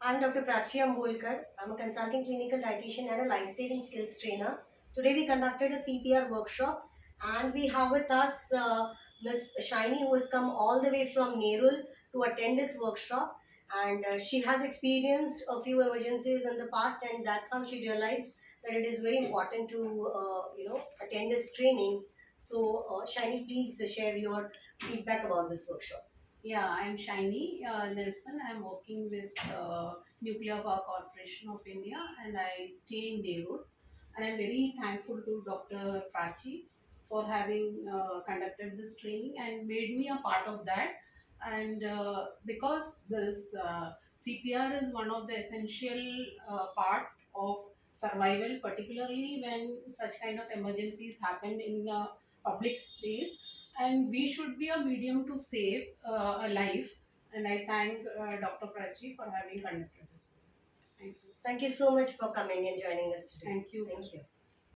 I'm Dr.Prachi. I'm a consulting clinical dietitian and a life-saving skills trainer. Today we conducted a CPR workshop and we have with us Miss Shiny, who has come all the way from Nerul to attend this workshop, and she has experienced a few emergencies in the past, and that's how she realized that it is very important to attend this training. So Shiny, please share your feedback about this workshop. Yeah, I'm Shiny Nelson. I'm working with Nuclear Power Corporation of India and I stay in Nerul. And I'm very thankful to Dr. Prachi for having conducted this training and made me a part of that. And because this CPR is one of the essential part of survival, particularly when such kind of emergencies happen in a public space, and we should be a medium to save a life. And I thank Dr. Prachi for having conducted this. Thank you. Thank you so much for coming and joining us today. Thank you. Thank you.